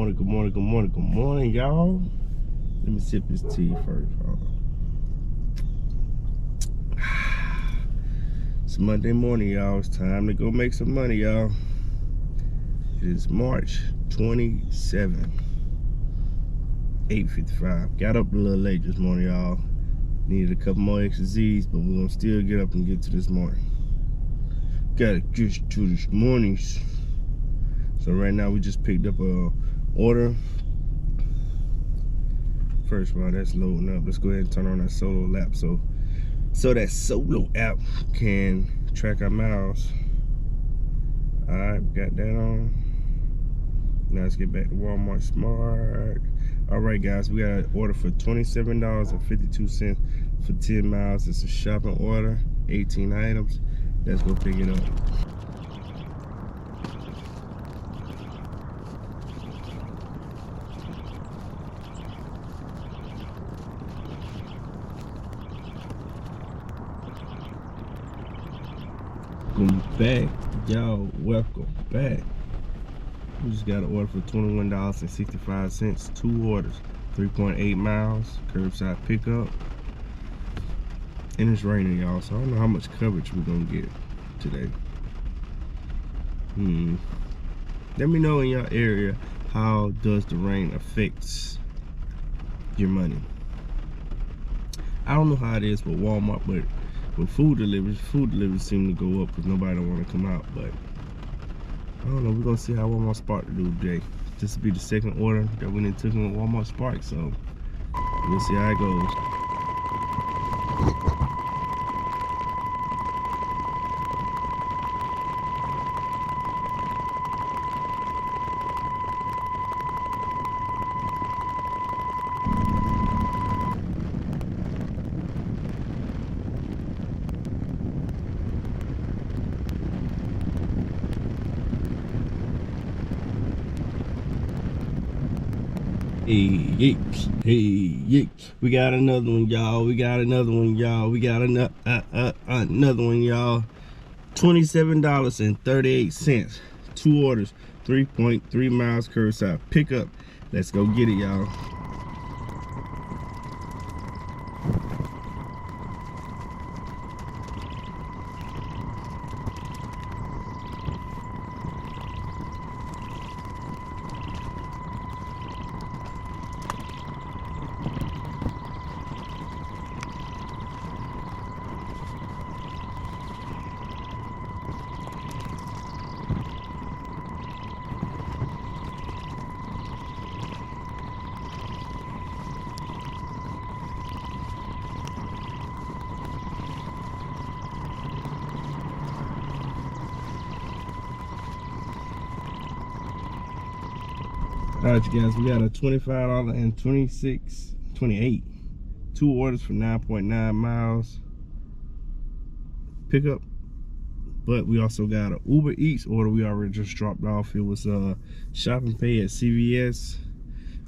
morning, good morning, good morning, good morning, y'all. Let me sip this tea first. It's Monday morning, y'all. It's time to go make some money, y'all. It is March 27, 8:55. Got up a little late this morning, y'all. Needed a couple more extra Z's, but we're gonna still get up and get to this morning. Gotta get to this morning's. So right now we just picked up a order. First of all, that's loading up. Let's go ahead and turn on that Solo app so that Solo app can track our miles. All right, got that on. Now let's get back to Walmart Smart. All right, guys, we got an order for $27.52 for 10 miles. It's a shopping order, 18 items. Let's go pick it up. Welcome back, y'all. Welcome back. We just got an order for $21.65. 2 orders, 3.8 miles, curbside pickup. And it's raining, y'all, so I don't know how much coverage we're gonna get today. Let me know in your area, how does the rain affect your money? I don't know how it is with Walmart, but with food deliveries seem to go up because nobody don't want to come out. But I don't know, we're gonna see how Walmart Spark to do today. This will be the second order that we done took in Walmart Spark, so we'll see how it goes. Hey, we got another one, y'all. We got another one, y'all. $27.38. 2 orders, 3.3 miles curbside pickup. Let's go get it, y'all. All right, you guys, we got a $25.28. 2 orders for 9.9 miles pickup. But we also got an Uber Eats order we already just dropped off. It was shopping pay at CVS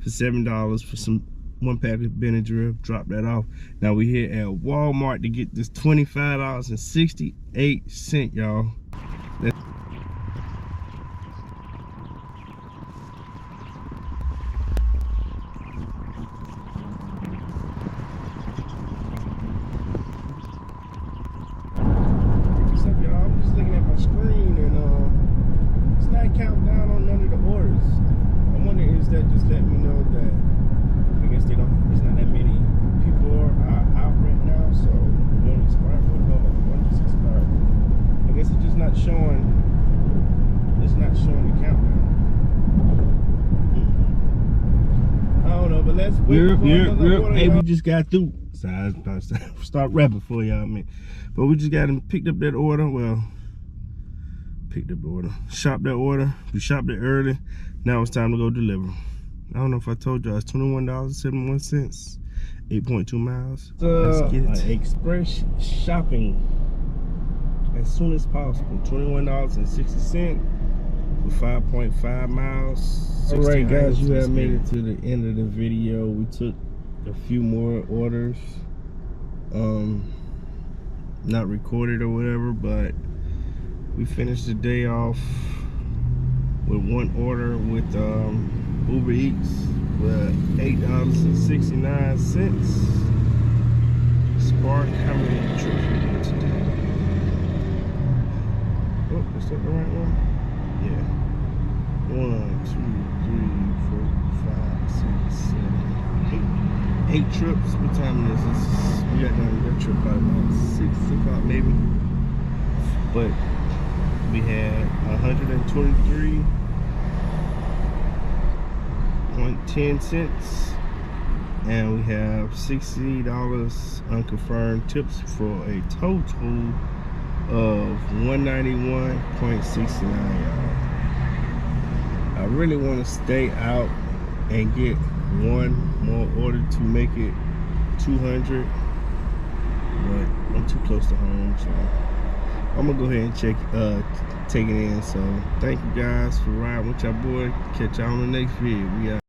for $7 for some 1 pack of Benadryl. Drop that off. Now we here at Walmart to get this $25.68, y'all. Count down on none of the orders. I wonder, is that just letting me know that I guess there's not that many people are out right now, so one expired, one just expired. I guess it's just not showing. It's not showing the countdown. I don't know, but let's wait for another order. Hey, we just got through. So I start rapping for y'all, man. But we just got and picked up that order. Well, picked up the order, shopped that order. We shopped it early. Now it's time to go deliver. I don't know if I told y'all, it's $21.71, 8.2 miles. Let's get it. Express shopping as soon as possible. $21.60 for 5.5 miles. All right, guys, you have made it to the end of the video. We took a few more orders, not recorded or whatever, but we finished the day off with one order with Uber Eats for $8.69. Spark, how many trips we did today? Oh, is that the right one? Yeah. 1, 2, 3, 4, 5, 6, 7, 8 trips. What time is this? We got done that trip by about 6 o'clock maybe. But we had 123.10 cents, and we have $60 unconfirmed tips for a total of $191.69, y'all. I really want to stay out and get one more order to make it 200, but I'm too close to home, so I'm gonna go ahead and take it in. So thank you guys for riding with your boy. Catch y'all on the next video. We out.